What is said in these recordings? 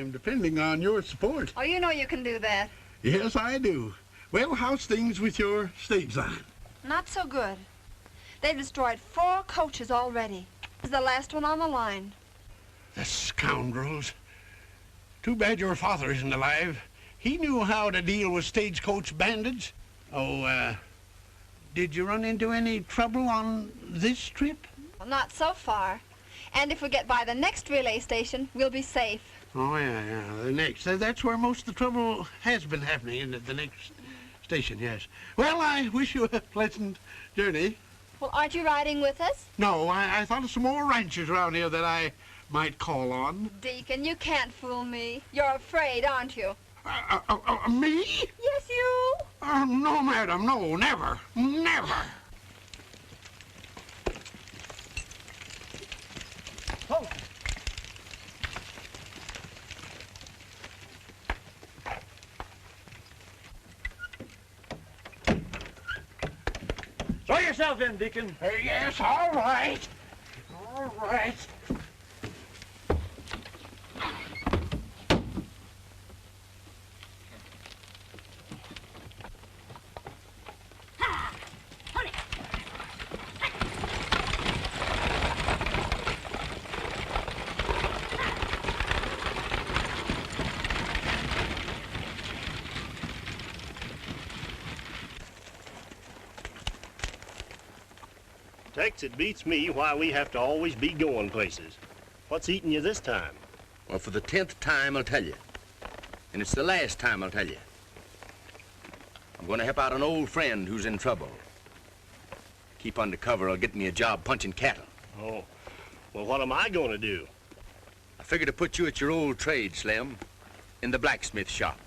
I'm depending on your support. Oh, you know you can do that. Yes, I do. Well, how's things with your stage line? Not so good. They've destroyed 4 coaches already. This is the last one on the line. The scoundrels. Too bad your father isn't alive. He knew how to deal with stagecoach bandits. Oh, did you run into any trouble on this trip? Well, not so far. And if we get by the next relay station, we'll be safe. Oh, yeah, the next. That's where most of the trouble has been happening, isn't it? The next station, yes. Well, I wish you a pleasant journey. Well, aren't you riding with us? No, I thought of some more ranchers around here that I might call on. Deacon, you can't fool me. You're afraid, aren't you? Me? Yes, you. No, madam, no, never, never. Oh. Throw yourself in, Deacon. Yes, all right. All right. Tex, it beats me why we have to always be going places. What's eating you this time? Well, for the 10th time, I'll tell you. And it's the last time I'll tell you. I'm going to help out an old friend who's in trouble. Keep under cover or get me a job punching cattle. Oh, well, what am I going to do? I figure to put you at your old trade, Slim, in the blacksmith shop.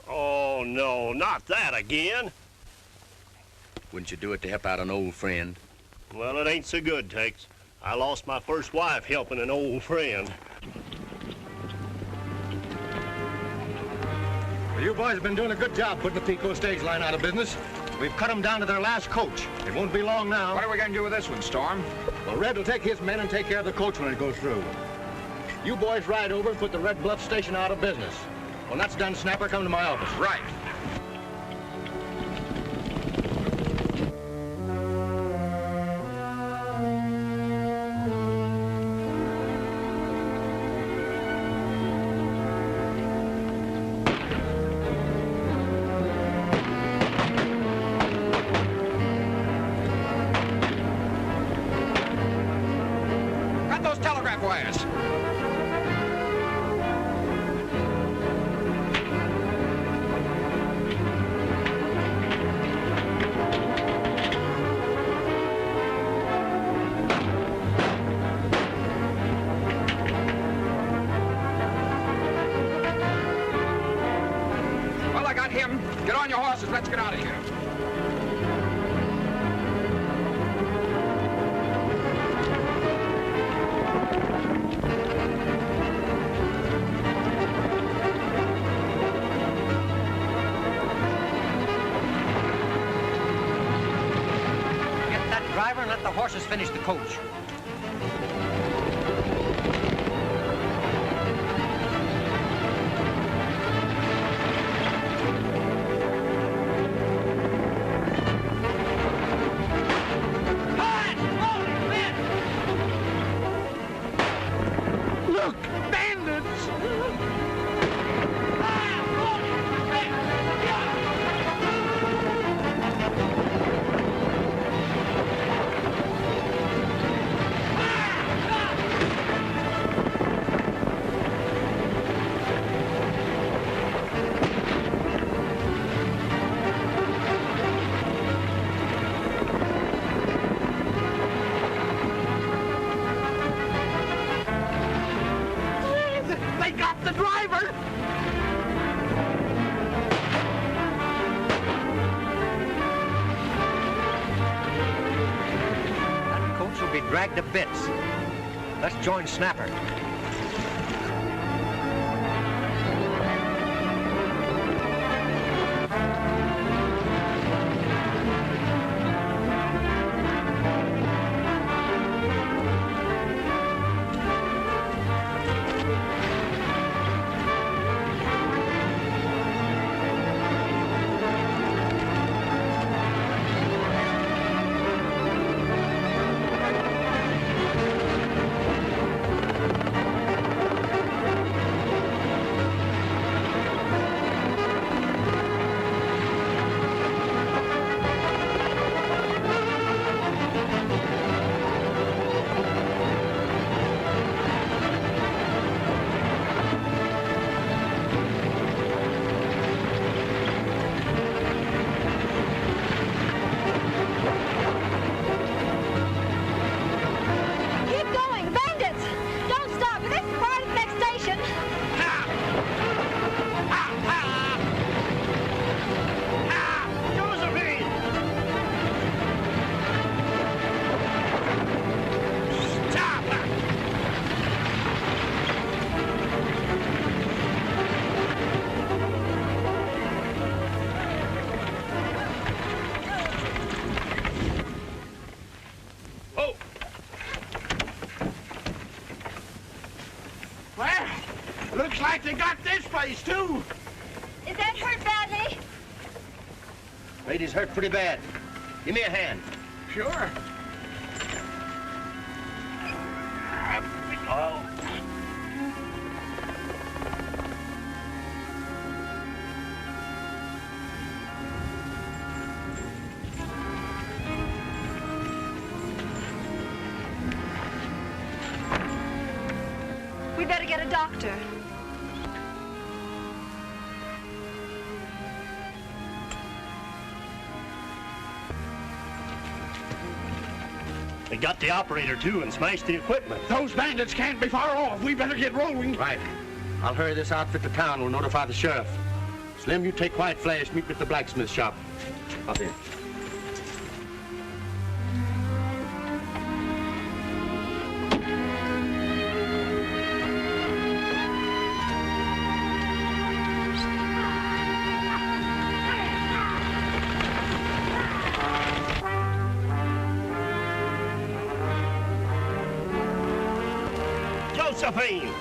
Oh, no, not that again. Wouldn't you do it to help out an old friend? Well, it ain't so good, Tex. I lost my first wife helping an old friend. Well, you boys have been doing a good job putting the Pico stage line out of business. We've cut them down to their last coach. It won't be long now. What are we going to do with this one, Storm? Well, Red will take his men and take care of the coach when it goes through. You boys ride over and put the Red Bluff station out of business. When that's done, Snapper, come to my office. Right. Cut those telegraph wires. Well, I got him. Get on your horses. Let's get out of here. Get that driver and let the horses finish the coach. Look, bandits! They got the driver! That coach will be dragged to bits. Let's join Snapper. they got this place, too. Is that hurt badly? Lady's hurt pretty bad. Give me a hand. Sure. Oh. We better get a doctor. They got the operator, too, and smashed the equipment. Those bandits can't be far off. We better get rolling. Right. I'll hurry this outfit to town. We'll notify the sheriff. Slim, you take White Flash. Meet me at the blacksmith shop. Up here. Josephine!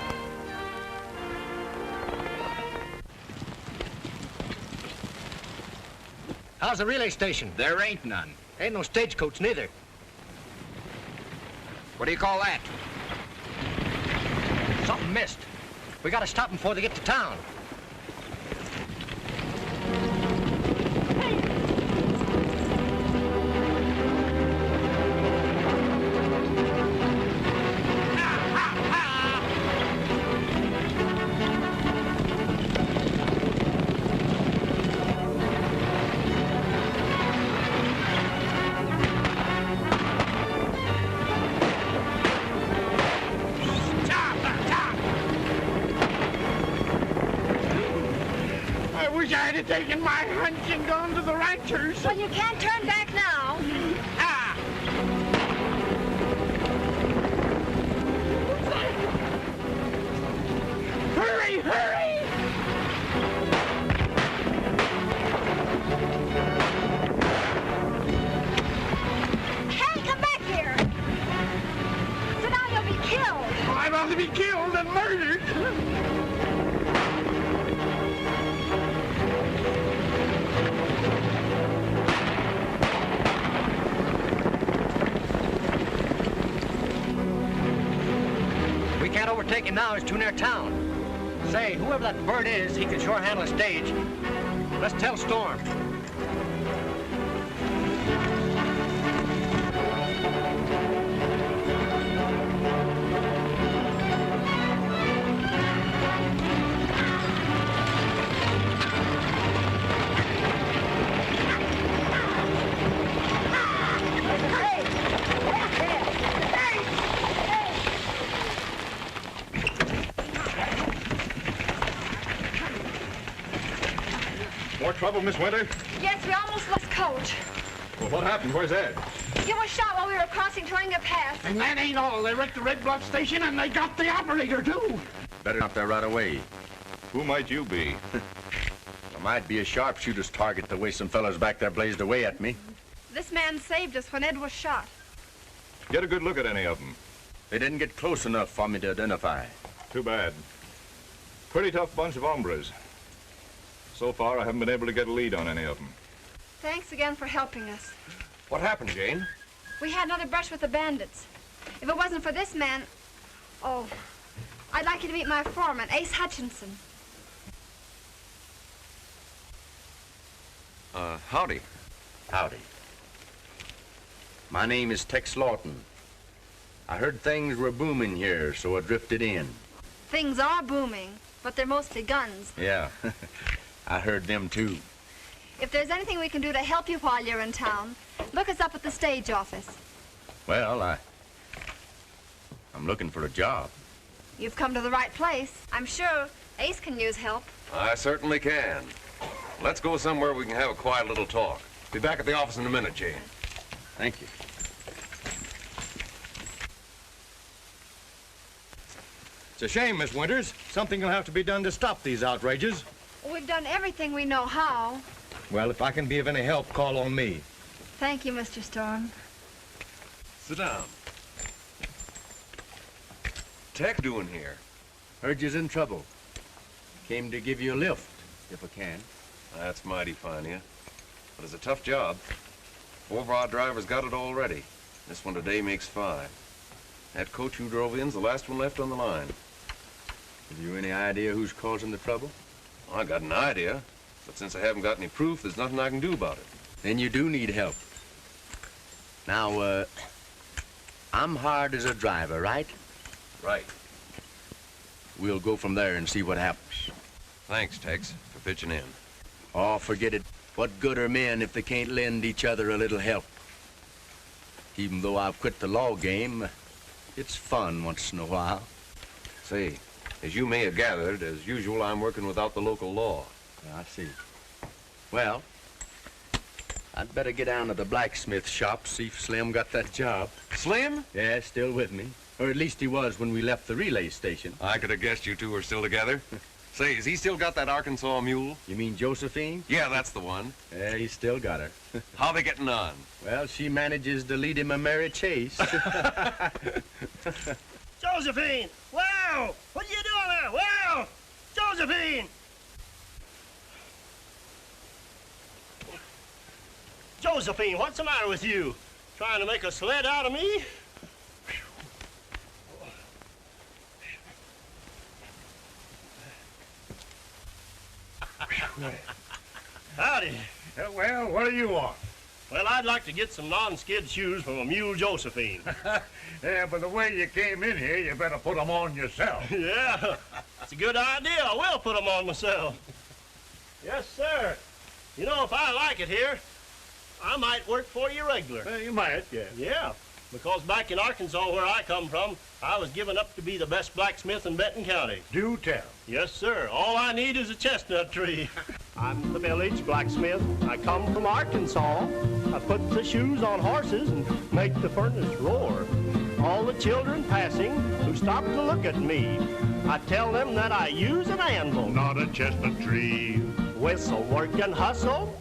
How's the relay station? There ain't none. Ain't no stagecoach neither. What do you call that? Something missed. We gotta stop them before they get to town. I wish I had taken my hunch and gone to the ranchers. Well, you can't turn back now. Ah! Hurry, hurry! Hey, come back here. So now you'll be killed. I'd rather be killed than murdered. We can't overtake him now. He's too near town. Say, whoever that bird is, he can sure handle a stage. Let's tell Storm. More trouble, Miss Winter? Yes, we almost lost Coach. Well, what happened? Where's Ed? He was shot while we were crossing Tuanga Pass. And that ain't all. They wrecked the Red Bluff station and they got the operator, too. Better not there right away. Who might you be? I might be a sharpshooter's target the way some fellas back there blazed away at me. This man saved us when Ed was shot. Get a good look at any of them. They didn't get close enough for me to identify. Too bad. Pretty tough bunch of hombres. So far, I haven't been able to get a lead on any of them. Thanks again for helping us. What happened, Jane? We had another brush with the bandits. If it wasn't for this man... Oh, I'd like you to meet my foreman, Ace Hutchinson. Howdy. Howdy. My name is Tex Lawton. I heard things were booming here, so I drifted in. Things are booming, but they're mostly guns. Yeah, I heard them too. If there's anything we can do to help you while you're in town, look us up at the stage office. Well, I'm looking for a job. You've come to the right place. I'm sure Ace can use help. I certainly can. Let's go somewhere we can have a quiet little talk. Be back at the office in a minute, Jane. Thank you. It's a shame, Miss Winters. Something will have to be done to stop these outrages. We've done everything we know how. Well, if I can be of any help, call on me. Thank you, Mr. Storm. Sit down. Tech doing here? Heard you's in trouble. Came to give you a lift, if I can. That's mighty fine of you. But it's a tough job. 4 of our drivers got it already. This one today makes 5. That coach who drove in's the last one left on the line. Have you any idea who's causing the trouble? I got an idea, but since I haven't got any proof, there's nothing I can do about it. Then you do need help. Now, I'm hired as a driver, right? Right. We'll go from there and see what happens. Thanks, Tex, for pitching in. Oh, forget it. What good are men if they can't lend each other a little help? Even though I've quit the law game, it's fun once in a while. Say, as you may have gathered, as usual, I'm working without the local law. I see. Well, I'd better get down to the blacksmith shop, see if Slim got that job. Slim? Yeah, still with me. Or at least he was when we left the relay station. I could have guessed you two were still together. Say, has he still got that Arkansas mule? You mean Josephine? Yeah, that's the one. Yeah, he's still got her. How they getting on? Well, she manages to lead him a merry chase. Josephine! Wow! What are you doing there? Wow! Josephine! Josephine, what's the matter with you? Trying to make a sled out of me? Howdy. Well, what do you want? Well, I'd like to get some non-skid shoes from a mule Josephine. Yeah, but the way you came in here, you better put them on yourself. Yeah, it's a good idea. I will put them on myself. Yes, sir. You know, if I like it here, I might work for you regular. You might, yeah. Yeah, because back in Arkansas, where I come from, I was given up to be the best blacksmith in Benton County. Do tell. Yes, sir. All I need is a chestnut tree. I'm the village blacksmith. I come from Arkansas. I put the shoes on horses and make the furnace roar. All the children passing who stop to look at me, I tell them that I use an anvil, Not a chestnut tree. whistle, work, and hustle.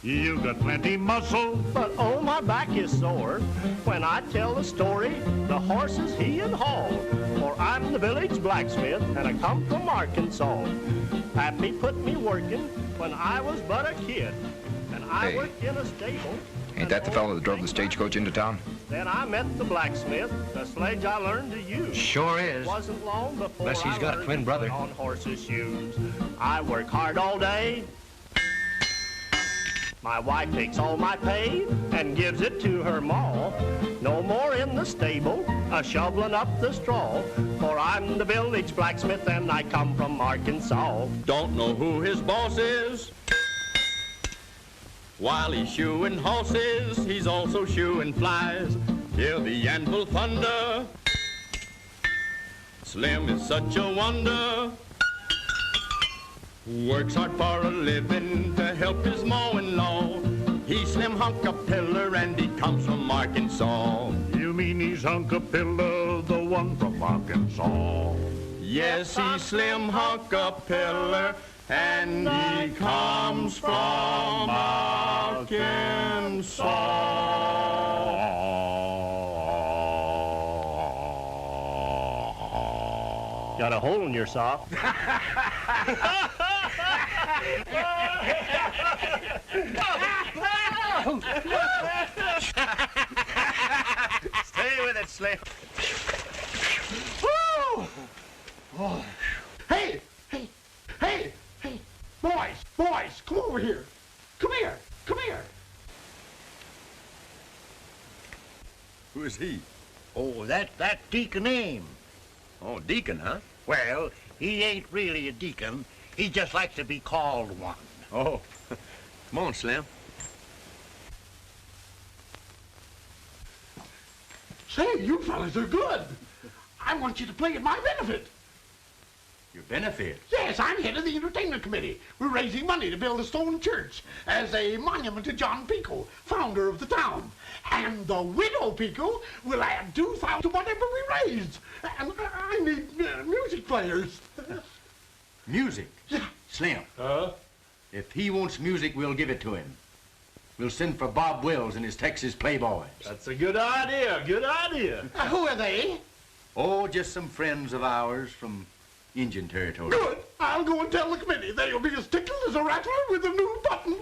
You got plenty muscle. But oh, my back is sore when I tell the story, the horses he and haul. For I'm the village blacksmith and I come from Arkansas. Pappy put me working when I was but a kid. And I Hey, worked in a stable. Ain't that the fellow that drove the stagecoach into town? Then I met the blacksmith, the sledge I learned to use. Sure is. It wasn't long before Unless he's I got a learned twin to brother. put on horses' shoes. I work hard all day. My wife takes all my pay and gives it to her ma. No more in the stable, shoveling up the straw. For I'm the village blacksmith and I come from Arkansas. Don't know who his boss is. While he's shoeing horses, he's also shoeing flies. Hear the anvil thunder. Slim is such a wonder. Works hard for a living to help his ma-in-law. He's Slim Hunkapiller and he comes from Arkansas. You mean he's Hunkapilla, the one from Arkansas? Yes, he's Slim Hunkapiller and he comes from Arkansas. Got a hole in your sock. Stay with it, Slim. Hey! Hey! Hey! Hey! Boys! Come over here! Come here! Who is he? Oh, that Deacon Ames. Oh, Deacon, huh? Well, he ain't really a deacon. He just likes to be called one. Oh, come on, Slim. Say, you fellas are good. I want you to play at my benefit. Your benefit? Yes, I'm head of the entertainment committee. We're raising money to build a stone church as a monument to John Pico, founder of the town. And the widow Pico will add 2,000 to whatever we raised. And I need music players. Music? Yeah. Slim. If he wants music, we'll give it to him. We'll send for Bob Wills and his Texas Playboys. That's a good idea, good idea. Who are they? Oh, just some friends of ours from Indian territory. Good. I'll go and tell the committee. They'll be as tickled as a rattler with a new button.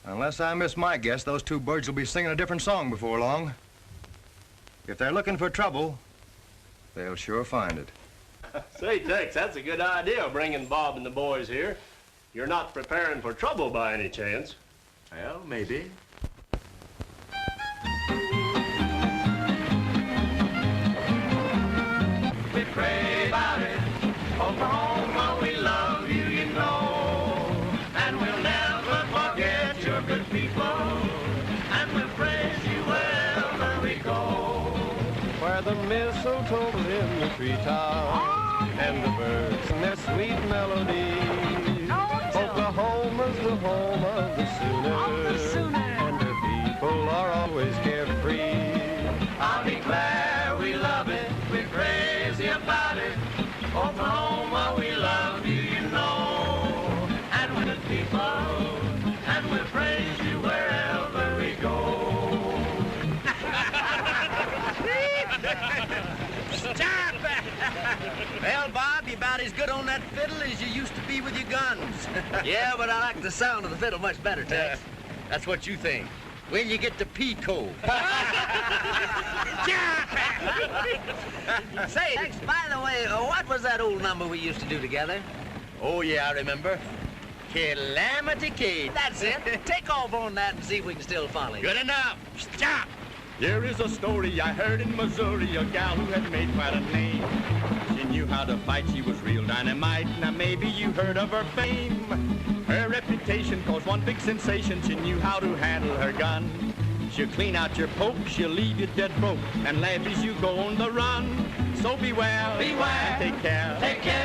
Unless I miss my guess, those two birds will be singing a different song before long. If they're looking for trouble, they'll sure find it. Say, Tex, that's a good idea, bringing Bob and the boys here. You're not preparing for trouble by any chance. Well, maybe. We pray about it. Oklahoma, we love you, you know. And we'll never forget your good people. And we'll praise you wherever we go. Where the mistletoe in the treetop and the birds and their sweet melody. Oklahoma's the home of the Sooner, and her people are always carefree. I'll declare we love it, we're crazy about it. Oklahoma, we love you, you know. And we're good people, and we'll praise you wherever we go. Stop! Well, Bob, you're about as good on that fiddle as you used to be with your guns. Yeah, but I like the sound of the fiddle much better, Tex. That's what you think. When you get to Pico. Say, Tex, by the way, what was that old number we used to do together? Oh, yeah, I remember. Calamity Kate. That's it. Take off on that and see if we can still follow you. Good enough. Stop! Here is a story I heard in Missouri, a gal who had made quite a name. She knew how to fight, she was real dynamite. Now maybe you heard of her fame. Her reputation caused one big sensation. She knew how to handle her gun. She'll clean out your poke, she'll leave you dead broke, and laugh as you go on the run. So beware, beware, take care,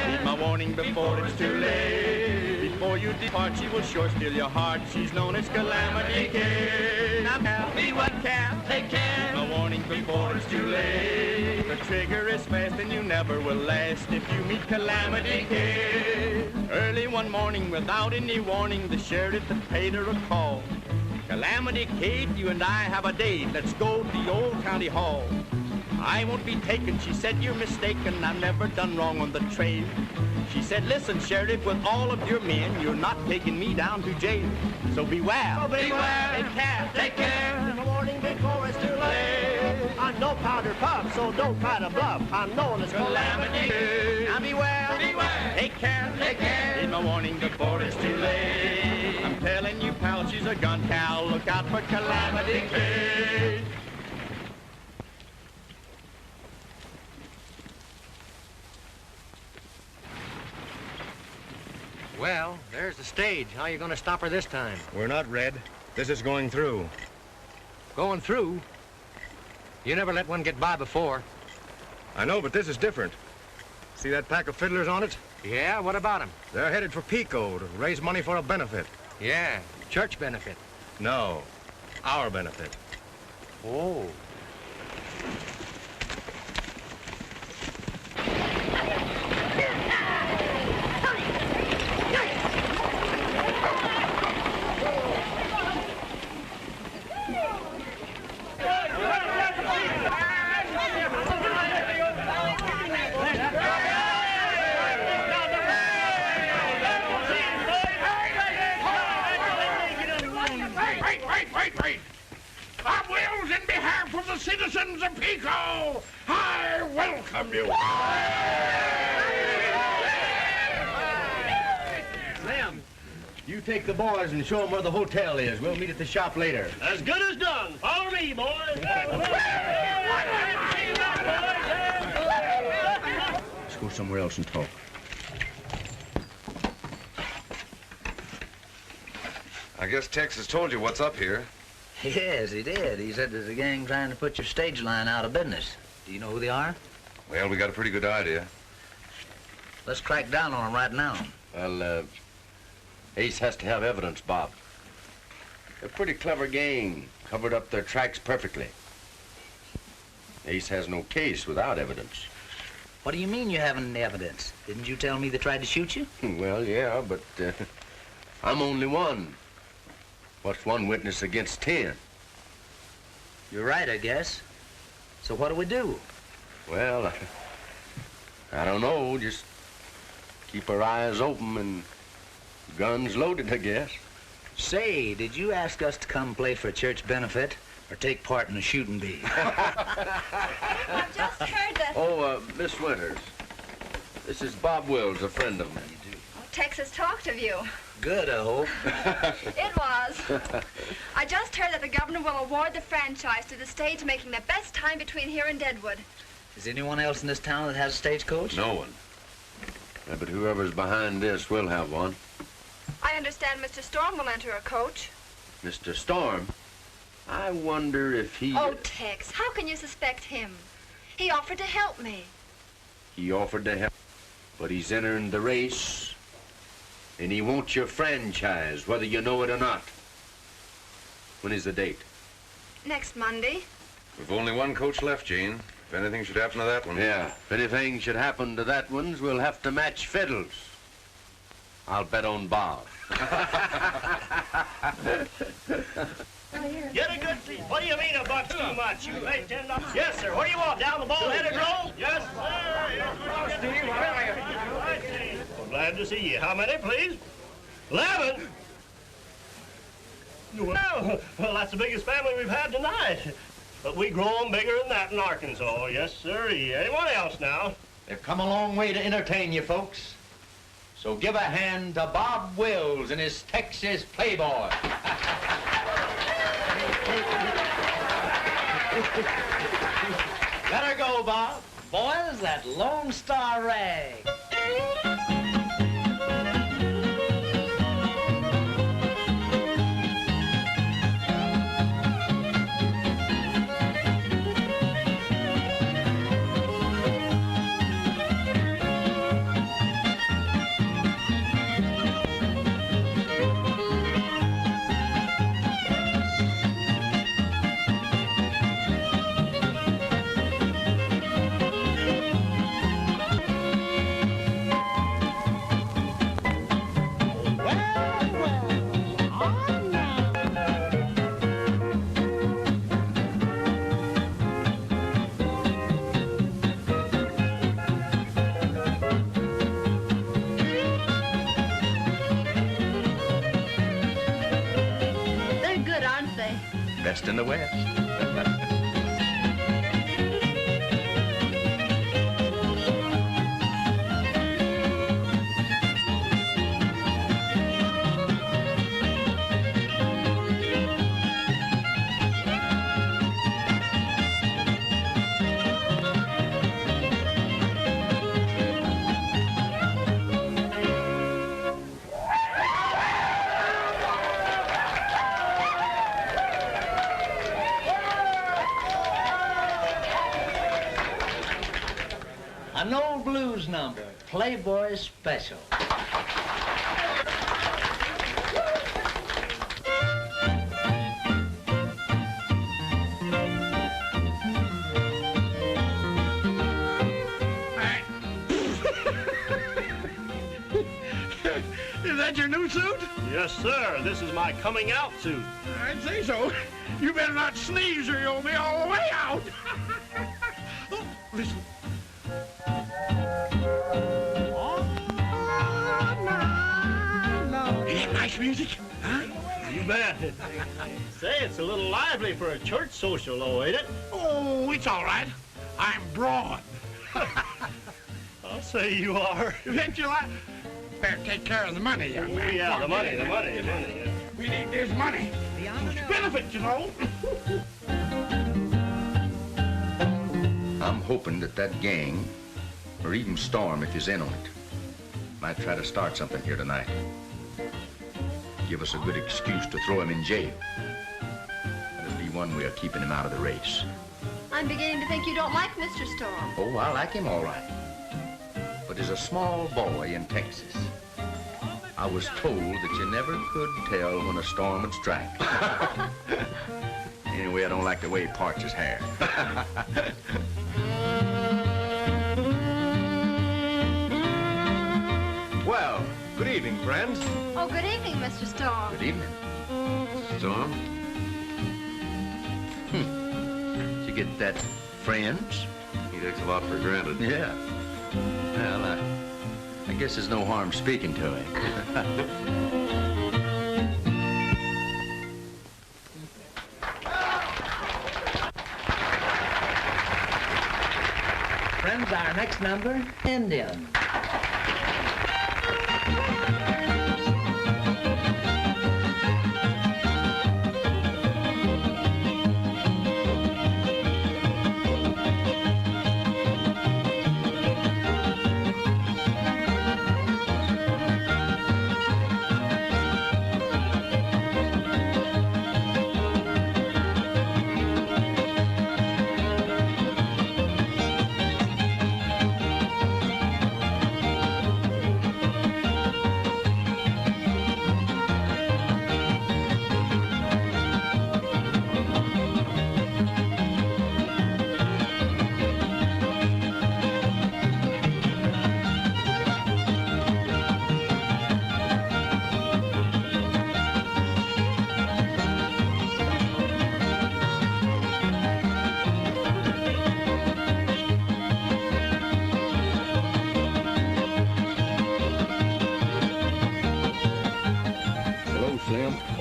heed my warning before it's too late. Before you depart, she will sure steal your heart. She's known as Calamity Kate. Now, beware, take care, heed my warning before it's too late. The trigger is fast and you never will last if you meet Calamity Kate. Early one morning, without any warning, the sheriff had paid her a call. Calamity Kate, you and I have a date. Let's go to the old county hall. I won't be taken, she said, you're mistaken. I've never done wrong on the trail. She said, listen, Sheriff, with all of your men, you're not taking me down to jail. So beware. Oh, beware. Take care. In the morning before it's too late. I'm no powder puff, so don't try to bluff. I'm known as Calamity Kate. Now beware. Take care. In the morning before it's too late. I'm telling you, pal, she's a gun cow. Look out for Calamity Kate. Well, there's the stage. How are you going to stop her this time? We're not, Red. This is going through. Going through? You never let one get by before. I know, but this is different. See that pack of fiddlers on it? Yeah, what about them? They're headed for Pico to raise money for a benefit. Yeah, church benefit. No, our benefit. Oh. Wait! Bob Wills, in behalf of the citizens of Pico, I welcome you. Slim, you take the boys and show them where the hotel is. We'll meet at the shop later. As good as done. Follow me, boys. Let's go somewhere else and talk. I guess Tex has told you what's up here. Yes, he did. He said there's a gang trying to put your stage line out of business. Do you know who they are? Well, we got a pretty good idea. Let's crack down on them right now. Well, Ace has to have evidence, Bob. They're a pretty clever gang. Covered up their tracks perfectly. Ace has no case without evidence. What do you mean you haven't any evidence? Didn't you tell me they tried to shoot you? Well, yeah, but I'm only one. What's one witness against 10? You're right, I guess. So what do we do? Well, I don't know. Just keep our eyes open and guns loaded, I guess. Say, did you ask us to come play for a church benefit or take part in a shooting bee? I've just heard that. Oh, Miss Winters. This is Bob Wills, a friend of mine. Texas talked of you. Good, I hope. It was. I just heard that the governor will award the franchise to the stage making the best time between here and Deadwood. Is anyone else in this town that has a stagecoach? No one. Yeah, but whoever's behind this will have one. I understand Mr. Storm will enter a coach. Mr. Storm? I wonder if he... Oh, Tex, how can you suspect him? He offered to help me. He offered to help, but he's entering the race, and he wants your franchise, whether you know it or not. When is the date? Next Monday. We've only one coach left, Gene. If anything should happen to that one. Yeah, if anything should happen to that one's, we'll have to match fiddles. I'll bet on Bob. Get a good seat. What do you mean a buck's too much? You paid $10. Yes, sir. What do you want? Down the ball-headed roll? Yes, sir. Yes, Steve. Hi, Steve. Well, glad to see you. How many, please? 11. Well, that's the biggest family we've had tonight. But we grow 'em bigger than that in Arkansas. Yes, sir. Anyone else now? They've come a long way to entertain you folks. So give a hand to Bob Wills and his Texas Playboy. Let her go, Bob. Boys, that Lone Star rag. Best in the West. An old blues number, Playboy Special. Is that your new suit? Yes, sir. This is my coming out suit. I'd say so. You better not sneeze or you'll be all the way out. Oh, listen. Ain't that nice music? Huh? You bet. Say, it's a little lively for a church social, though, ain't it? Oh, it's all right. I'm broad. I'll say you are. Bet you like. Better take care of the money, young man. Yeah, the money. We need this money. Benefit, you know. I'm hoping that gang, or even Storm if he's in on it, might try to start something here tonight. Give us a good excuse to throw him in jail. That'll be one way of keeping him out of the race. I'm beginning to think you don't like Mr. Storm. Oh, I like him all right. But as a small boy in Texas, I was told that you never could tell when a storm would strike. Anyway, I don't like the way he parts his hair. Well, good evening, friends. Oh, good evening, Mr. Storm. Good evening. Storm? Did you get that, friends? You takes a lot for granted. Yeah. Well, I guess there's no harm speaking to him. Friends, our next number, Indian.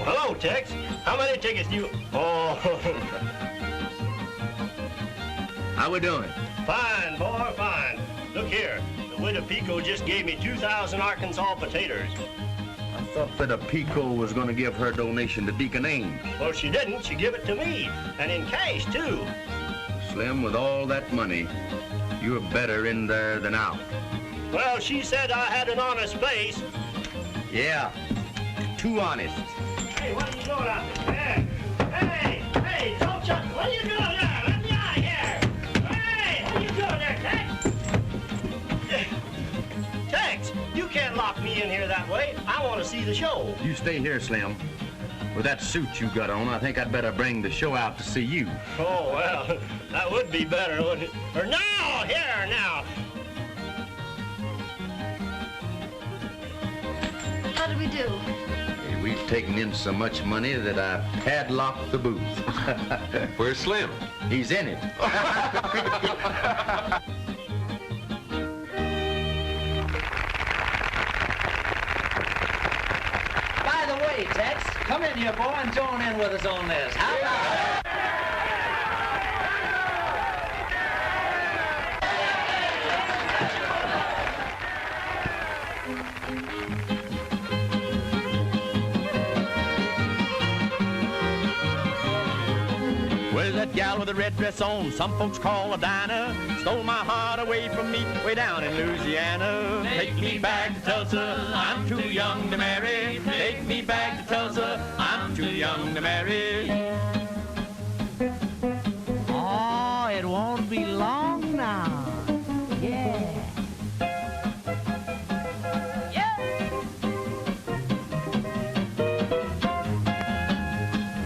Hello, Tex. How many tickets do you... Oh. How we doing? Fine, boy, fine. Look here. The widow Pico just gave me 2,000 Arkansas potatoes. I thought that a Pico was going to give her donation to Deacon Ames. Well, she didn't. She gave it to me. And in cash, too. Slim, with all that money, you're better in there than out. Well, she said I had an honest face. Yeah, too honest. Hey, what are you doing out there? Hey, don't you... What are you doing there? Let me out of here. Hey, what are you doing there, Tex? Tex, you can't lock me in here that way. I want to see the show. You stay here, Slim. With that suit you got on, I think I'd better bring the show out to see you. Oh, well, that would be better, wouldn't it? Or now, here, now. How did we do? Hey, we've taken in so much money that I padlocked the booth. Where's Slim? He's in it. By the way, Tex, come in here, boy, and join in with us on this. How about it? Where's that gal with the red dress on? Some folks call her Dinah. Stole my heart away from me way down in Louisiana. Take me back to Tulsa, I'm too young to marry. Take me back to Tulsa, I'm too young to marry. Oh, it won't be long now. Yeah.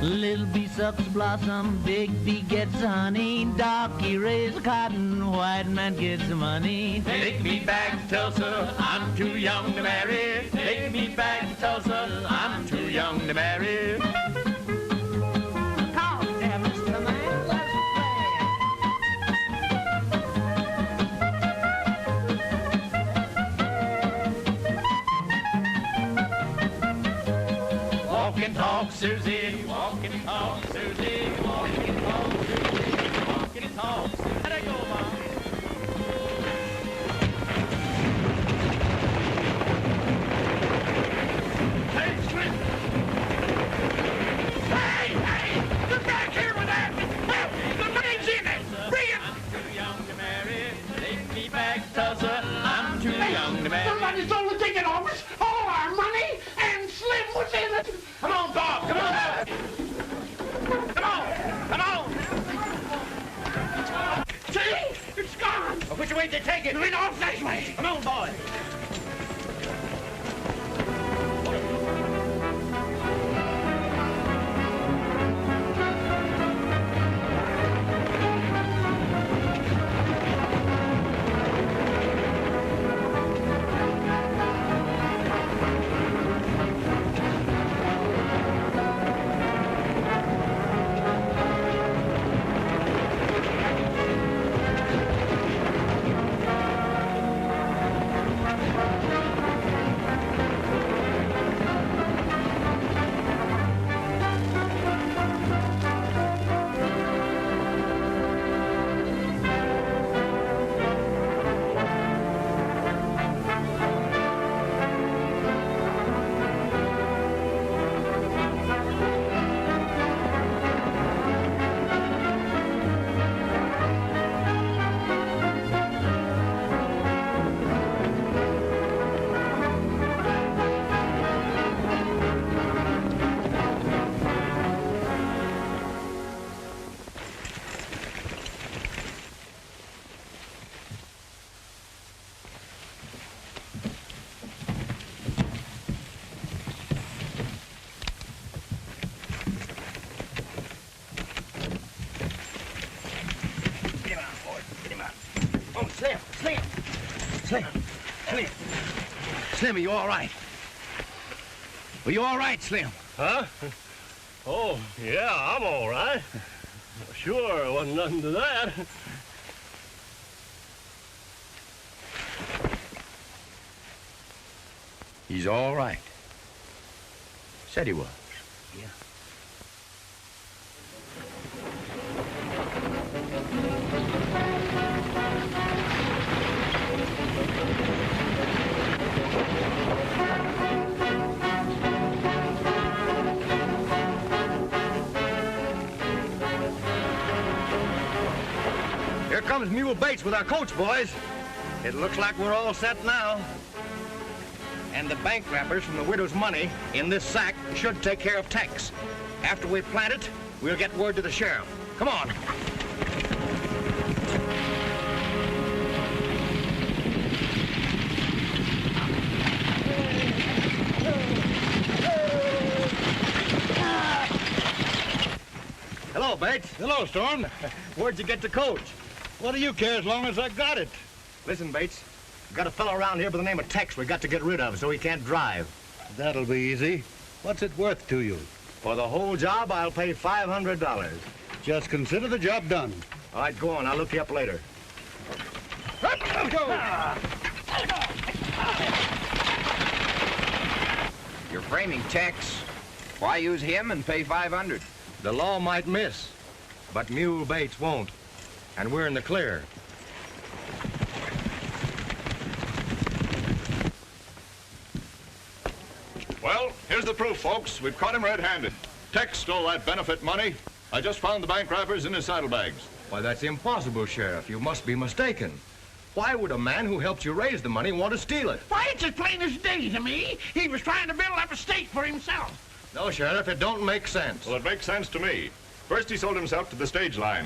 Little bee sucks blossom, big bee gets honey, darky raise cotton, white man gets the money. Take me back to Tulsa, I'm too young to marry. Take me back to Tulsa, I'm too young to marry. Talk there, Mr. Man, let's play. Walk and talk, Susie. Walk and talk, Susie. Walk and talk, Susie. Walk and talk, Susie. Let her go, Mom. I'm too young to marry. Somebody stole the ticket office, all our money, and Slim was in it. Come on, Bob, come on. Come on, come on. See? It's gone. Well, which way did they take it? It went off that way. Come on, boy. Slim. Slim, are you all right? Are you all right, Slim? Huh? Oh, yeah, I'm all right. Sure, wasn't nothing to that. He's all right. Said he was. Yeah. Here comes Mule Bates with our coach, boys. It looks like we're all set now. And the bank wrappers from the widow's money in this sack should take care of Tex. After we plant it, we'll get word to the sheriff. Come on. Hello, Bates. Hello, Storm. Where'd you get the coach? What do you care as long as I got it? Listen, Bates. We've got a fellow around here by the name of Tex we got to get rid of so he can't drive. That'll be easy. What's it worth to you? For the whole job, I'll pay $500. Just consider the job done. All right, go on. I'll look you up later. You're framing Tex. Why use him and pay $500? The law might miss, but Mule Bates won't. And we're in the clear. Well, here's the proof, folks. We've caught him red-handed. Tex stole that benefit money. I just found the bank wrappers in his saddlebags. Why, that's impossible, Sheriff. You must be mistaken. Why would a man who helped you raise the money want to steal it? Why, it's as plain as day to me. He was trying to build up a stake for himself. No, Sheriff, it don't make sense. Well, it makes sense to me. First, he sold himself to the stage line.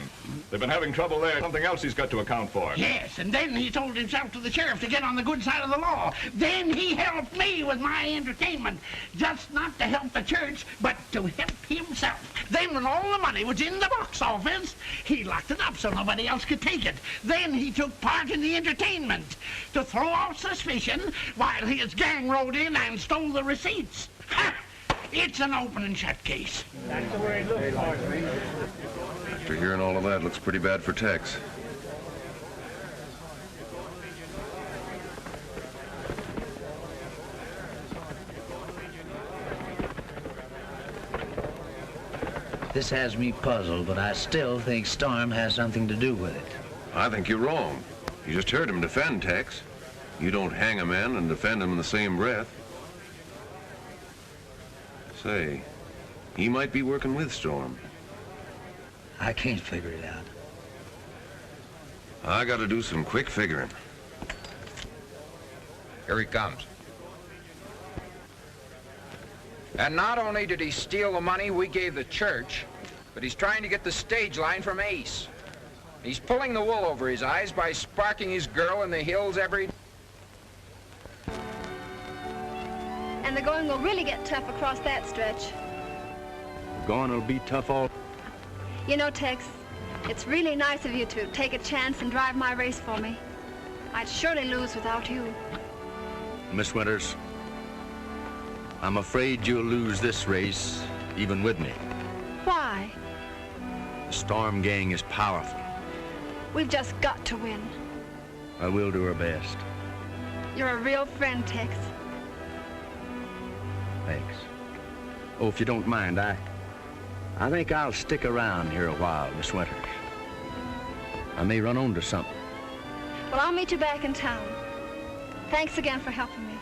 They've been having trouble there. Something else he's got to account for. Yes, and then he sold himself to the sheriff to get on the good side of the law. Then he helped me with my entertainment. Just not to help the church, but to help himself. Then when all the money was in the box office, he locked it up so nobody else could take it. Then he took part in the entertainment to throw off suspicion while his gang rode in and stole the receipts. Ha! It's an open and shut case. That's the way it looks like. After hearing all of that, looks pretty bad for Tex. This has me puzzled, but I still think Storm has something to do with it. I think you're wrong. You just heard him defend Tex. You don't hang a man and defend him in the same breath. Say, he might be working with Storm. I can't figure it out. I gotta do some quick figuring. Here he comes. And not only did he steal the money we gave the church, but he's trying to get the stage line from Ace. He's pulling the wool over his eyes by sparking his girl in the hills every... And the going will really get tough across that stretch. Going will be tough all... You know, Tex, it's really nice of you to take a chance and drive my race for me. I'd surely lose without you. Miss Winters, I'm afraid you'll lose this race, even with me. Why? The Storm gang is powerful. We've just got to win. I will do our best. You're a real friend, Tex. Thanks. Oh, if you don't mind, I think I'll stick around here a while, Miss Winters. I may run onto something. Well, I'll meet you back in town. Thanks again for helping me.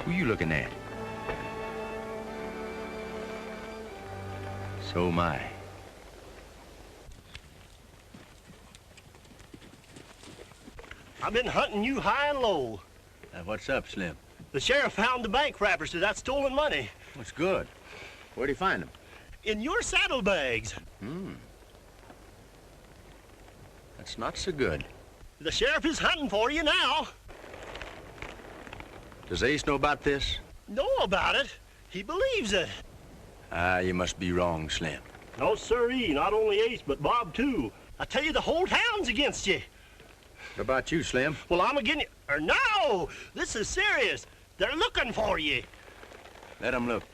Who you looking at? So am I. I've been hunting you high and low. What's up, Slim? The sheriff found the bank wrappers to that stolen money. That's good. Where'd he find them? In your saddlebags. That's not so good. The sheriff is hunting for you now. Does Ace know about this? Know about it? He believes it. You must be wrong, Slim. No, sirree. Not only Ace, but Bob, too. I tell you, the whole town's against you. What about you, Slim? Well, I'm against you. Or no! This is serious. They're looking for you. Let them look.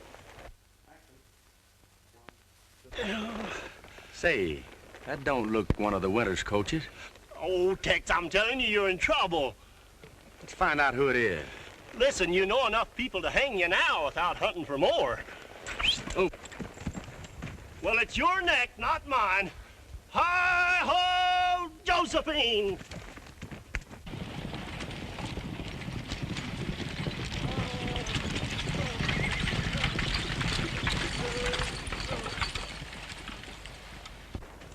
Say, that don't look one of the Winters coaches. Oh, Tex, I'm telling you, you're in trouble. Let's find out who it is. Listen, you know enough people to hang you now without hunting for more. Oh. Well, it's your neck, not mine. Hi-ho, Josephine!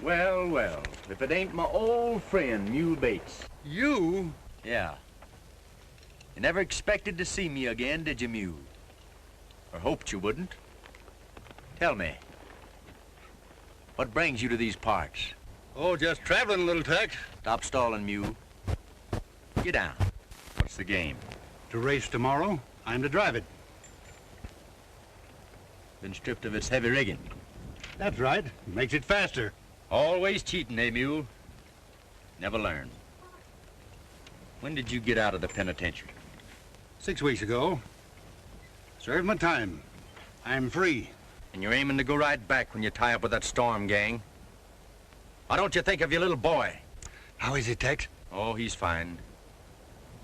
Well, well, if it ain't my old friend, Mule Bates. You? Yeah. You never expected to see me again, did you, Mule? Or hoped you wouldn't? Tell me, what brings you to these parts? Oh, just traveling a little, Tex. Stop stalling, Mule. Get down. What's the game? To race tomorrow, I'm to drive it. Been stripped of its heavy rigging. That's right. Makes it faster. Always cheating, eh, Mule? Never learn. When did you get out of the penitentiary? 6 weeks ago. Served my time. I'm free. And you're aiming to go right back when you tie up with that Storm gang? Why don't you think of your little boy? How is he, Tex? Oh, he's fine.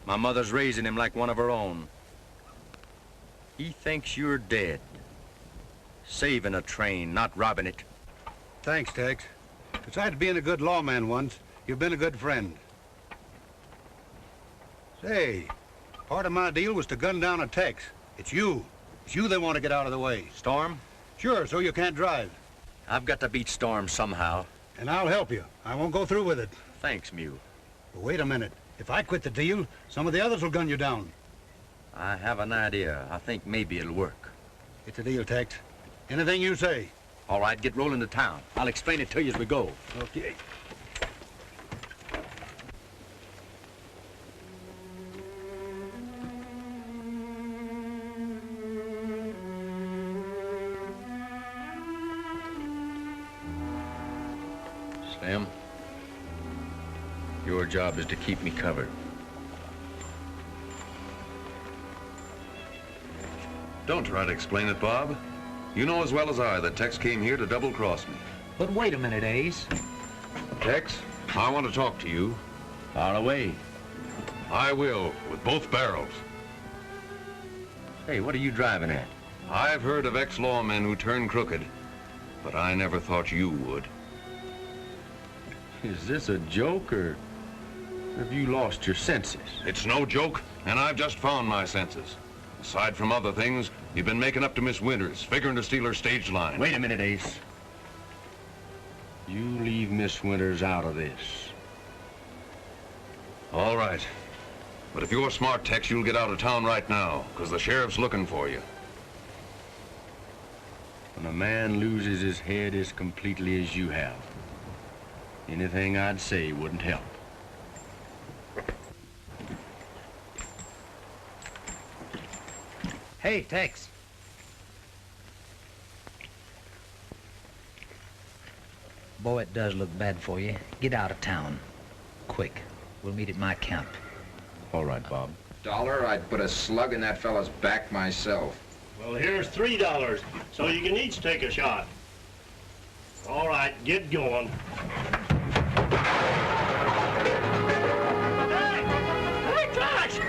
My mother's raising him like one of her own. He thinks you're dead. Saving a train, not robbing it. Thanks, Tex. Besides being a good lawman once, you've been a good friend. Say, part of my deal was to gun down a Tex. It's you. It's you they want to get out of the way. Storm? Sure, so you can't drive. I've got to beat Storm somehow. And I'll help you. I won't go through with it. Thanks, Mule. But wait a minute. If I quit the deal, some of the others will gun you down. I have an idea. I think maybe it'll work. It's a deal, Tex. Anything you say. All right, get rolling to town. I'll explain it to you as we go. Okay. Slim, your job is to keep me covered. Don't try to explain it, Bob. You know as well as I that Tex came here to double-cross me. But wait a minute, Ace. Tex, I want to talk to you. Far away. I will, with both barrels. Hey, what are you driving at? I've heard of ex-lawmen who turn crooked, but I never thought you would. Is this a joke, or have you lost your senses? It's no joke, and I've just found my senses. Aside from other things, you've been making up to Miss Winters, figuring to steal her stage line. Wait a minute, Ace. You leave Miss Winters out of this. All right. But if you're smart, Tex, you'll get out of town right now, because the sheriff's looking for you. When a man loses his head as completely as you have, anything I'd say wouldn't help. Hey, Tex. Boy, it does look bad for you. Get out of town. Quick. We'll meet at my camp. All right, Bob. $1, I'd put a slug in that fella's back myself. Well, here's $3, so you can each take a shot. All right, get going. Hey, Clutch!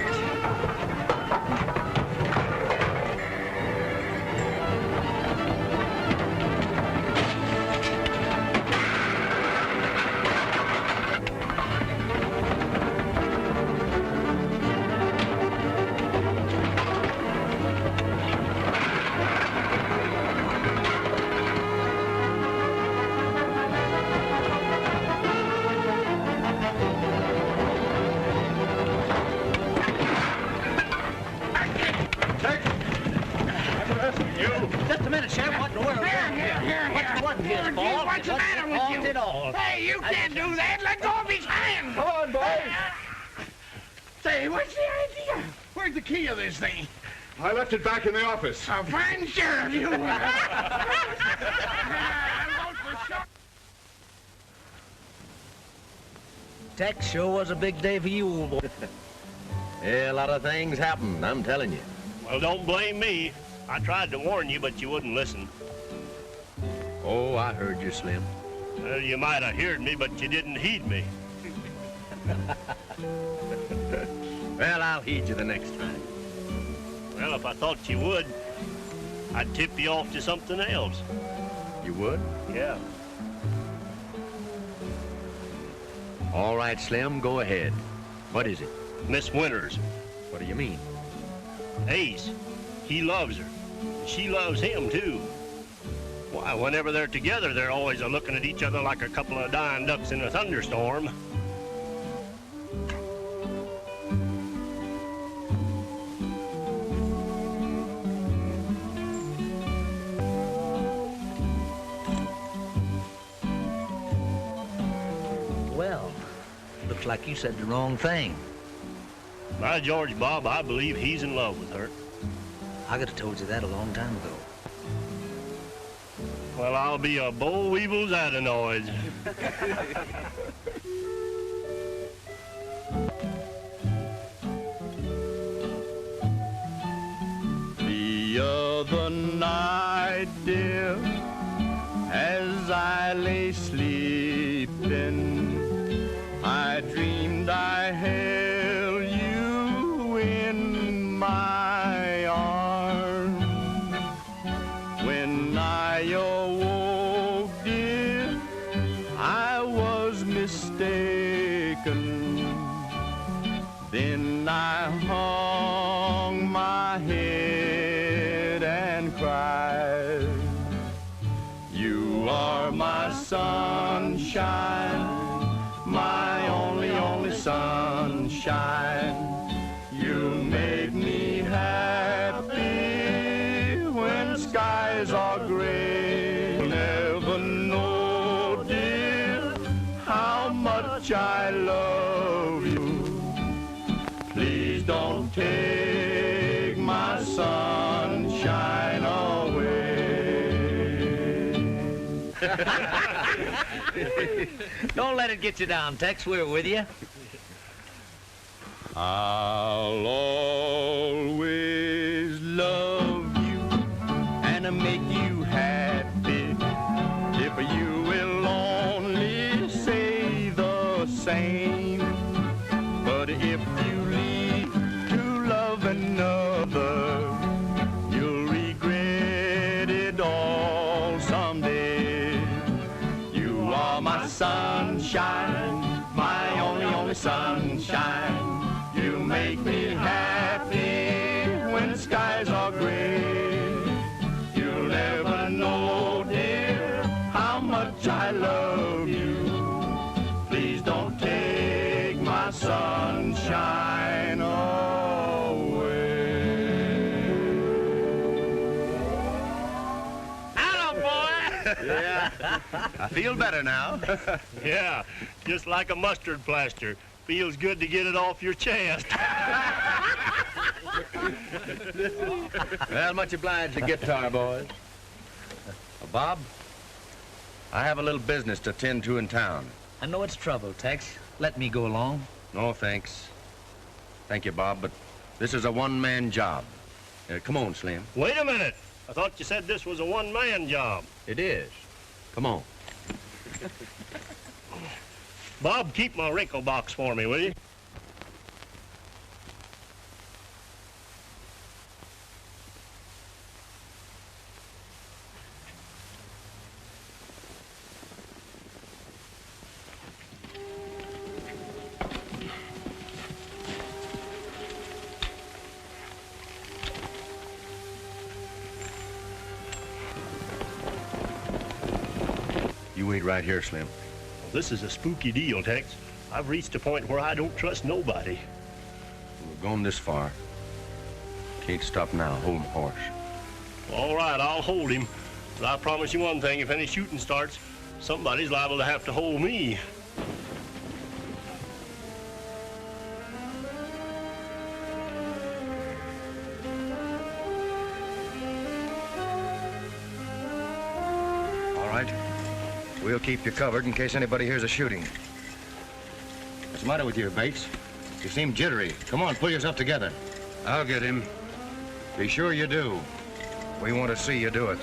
Just a minute, Sheriff. What in the world? What wasn't his fault? What's the matter with you? At all. Hey, you can't do that. Let go of his hand. Come on, boys. Say, what's the idea? Where's the key of this thing? I left it back in the office. A fine sheriff, you are. I'll vote for Tex, sure was a big day for you, old boy. Yeah, a lot of things happened, I'm telling you. Well, don't blame me. I tried to warn you, but you wouldn't listen. Oh, I heard you, Slim. Well, you might have heard me, but you didn't heed me. Well, I'll heed you the next time. Well, if I thought you would, I'd tip you off to something else. You would? Yeah. All right, Slim, go ahead. What is it? Miss Winters. What do you mean? Ace. He loves her. She loves him, too. Why, whenever they're together, they're always looking at each other like a couple of dying ducks in a thunderstorm. Well, looks like you said the wrong thing. By George, Bob, I believe he's in love with her. I could have told you that a long time ago. Well, I'll be a boll weevil's adenoid. The other night, dear, as I lay sleeping, I dreamed I held you in my arms. When I awoke, dear, I was mistaken. Then I hung my head and cried. You are my sunshine, my only sunshine. You make me happy when skies are gray. Never know, dear, how much I love you. Please don't take my sunshine away. Don't let it get you down, Tex. We're with you. I'll always love you and make you happy if you will only say the same. But if you leave to love another, you'll regret it all someday. You are my sunshine, my only sunshine. You make me happy when the skies are gray. You'll never know, dear, how much I love you. Please don't take my sunshine away. Hello, boy! Yeah, I feel better now. Yeah, just like a mustard plaster. Feels good to get it off your chest. Well, much obliged to Guitar Boys. Bob, I have a little business to attend to in town. I know it's trouble, Tex. Let me go along. No, thanks. Thank you, Bob, but this is a one-man job. Come on, Slim. Wait a minute. I thought you said this was a one-man job. It is. Come on. Bob, keep my wrinkle box for me, will you? You wait right here, Slim. Well, this is a spooky deal, Tex. I've reached a point where I don't trust nobody. We've gone this far. Can't stop now. Hold the horse. All right, I'll hold him. But I promise you one thing, if any shooting starts, somebody's liable to have to hold me. All right. We'll keep you covered in case anybody hears a shooting. What's the matter with you, Bates? You seem jittery. Come on, pull yourself together. I'll get him. Be sure you do. We want to see you do it.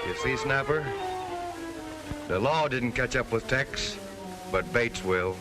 You see, Snapper? The law didn't catch up with Tex, but Bates will.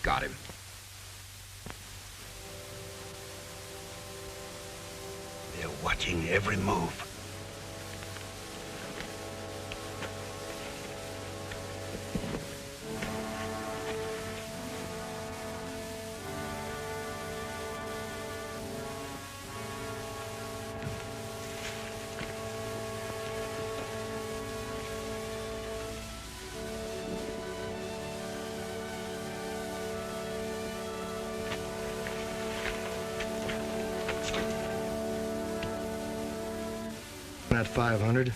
Got him. They're watching every move. At 500.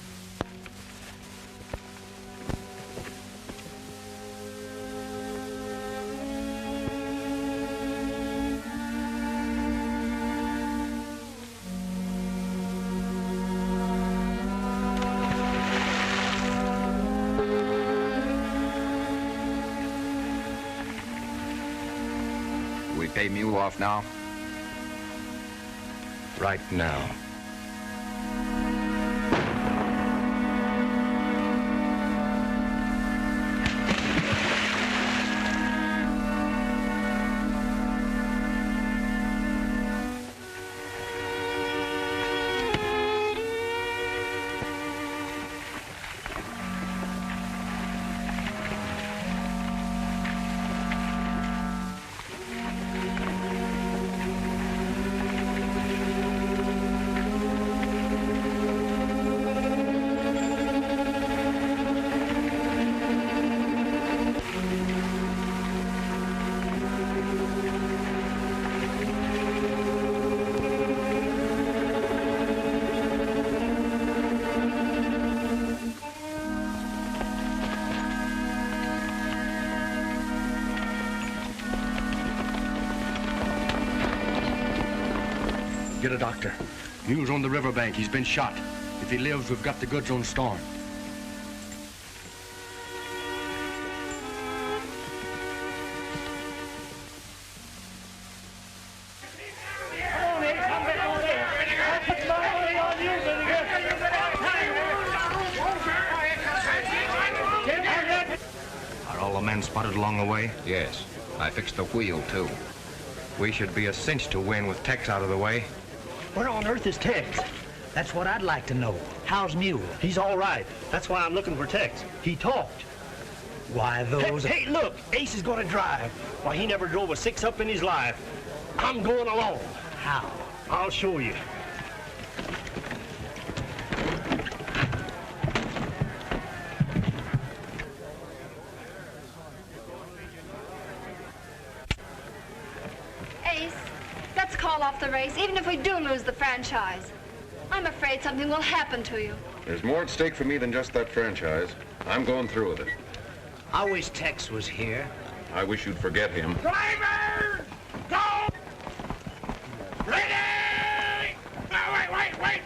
We pay Mule off now? Right now. Get a doctor. Mule's on the riverbank. He's been shot. If he lives, we've got the goods on Storm. Are all the men spotted along the way? Yes. I fixed the wheel, too. We should be a cinch to win with Tex out of the way. Where on earth is Tex? That's what I'd like to know. How's Mule? He's all right. That's why I'm looking for Tex. He talked. Why, those... Hey, look, Ace is going to drive. Why, he never drove a six-up in his life. I'm going along. How? I'll show you. Ace, let's call off the race, even if we do lose the franchise. I'm afraid something will happen to you. There's more at stake for me than just that franchise. I'm going through with it. I wish Tex was here. I wish you'd forget him. Driver! Go! Ready! No, wait!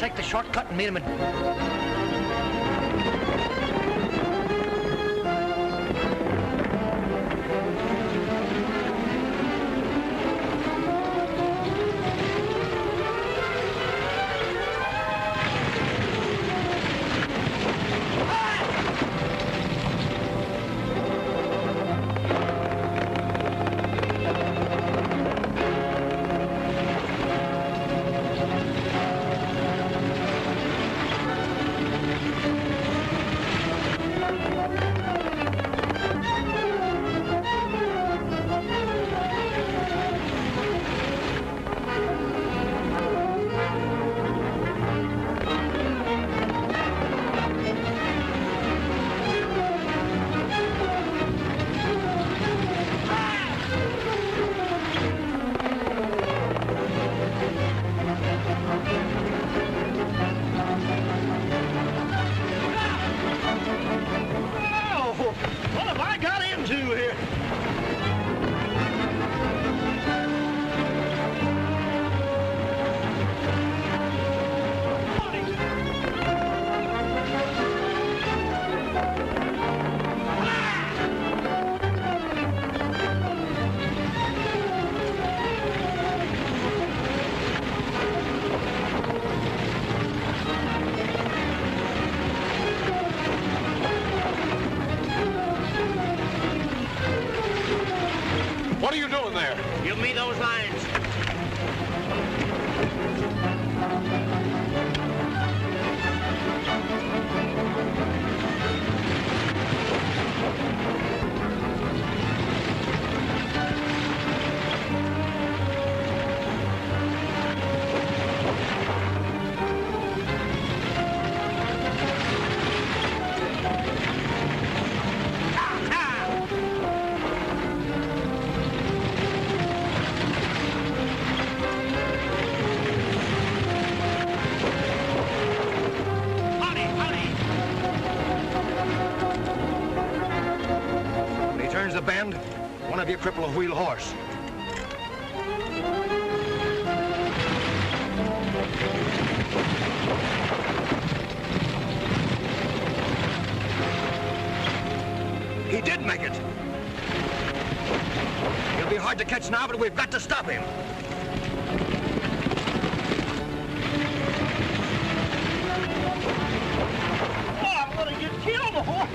take the shortcut and meet him at... What are you doing there? Give me those lines. Turns the bend, one of you cripple a wheel horse. He did make it. He'll be hard to catch now, but we've got to stop him. Oh, I'm gonna get killed, boy.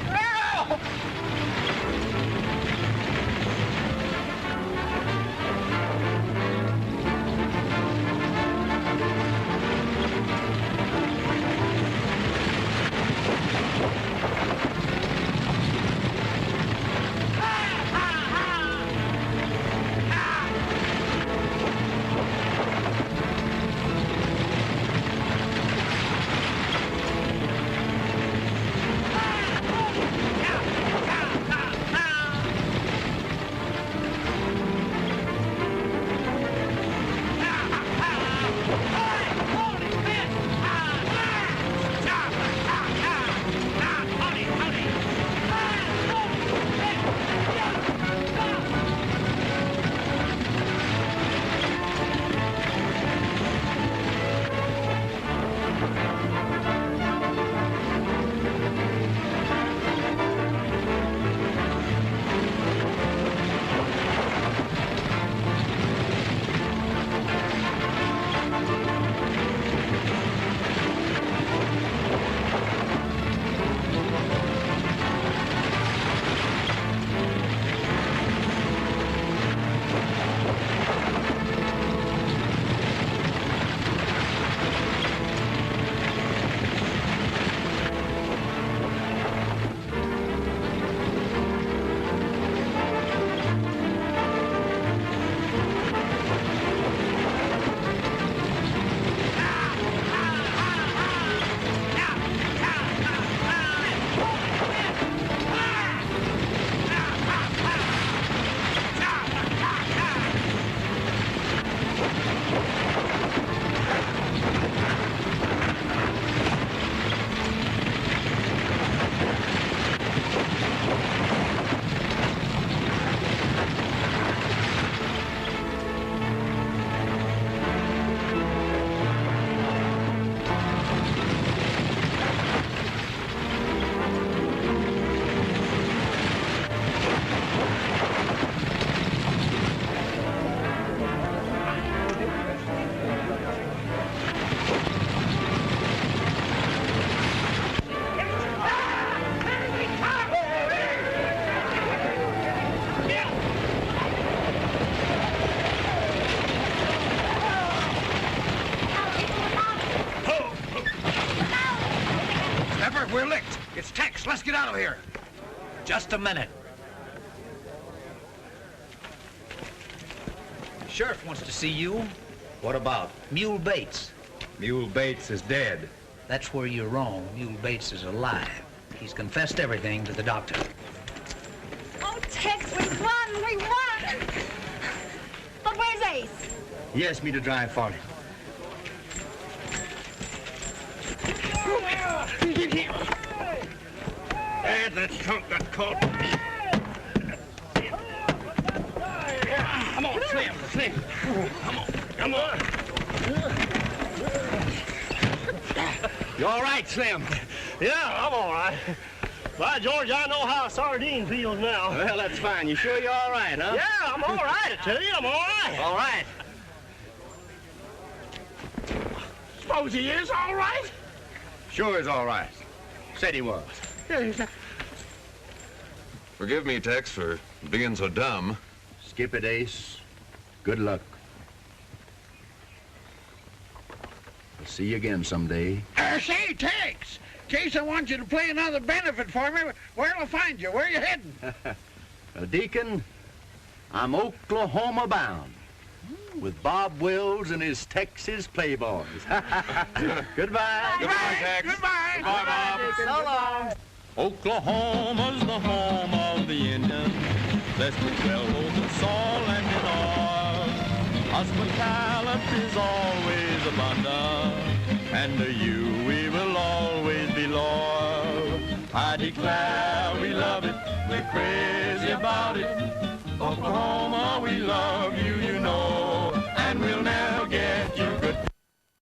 Ow! out of here. Just a minute. Sheriff wants to see you. What about? Mule Bates. Mule Bates is dead. That's where you're wrong. Mule Bates is alive. He's confessed everything to the doctor. Oh, Tex, we won! We won! But where's Ace? He asked me to drive for him. And that trunk got caught. Come on, Slim, Slim. Come on, come on. You all right, Slim? Yeah, I'm all right. By George, I know how a sardine feels now. Well, that's fine. You sure you're all right, huh? Yeah, I'm all right, I tell you, I'm all right. All right. Suppose he is all right? Sure is all right. Said he was. Forgive me, Tex, for being so dumb. Skip it, Ace. Good luck. I'll see you again someday. Say, Tex, in case I want you to play another benefit for me, where'll I find you? Where are you heading? Deacon, I'm Oklahoma bound with Bob Wills and his Texas Playboys. Goodbye. Goodbye, Tex. Goodbye. Goodbye, Bob. So long. Oklahoma's the home of the Indians, blessed with well-oiled soil and in oil. Hospitality's always abundant, and to you we will always be loyal. I declare we love it, we're crazy about it. Oklahoma, we love you, you know, and we'll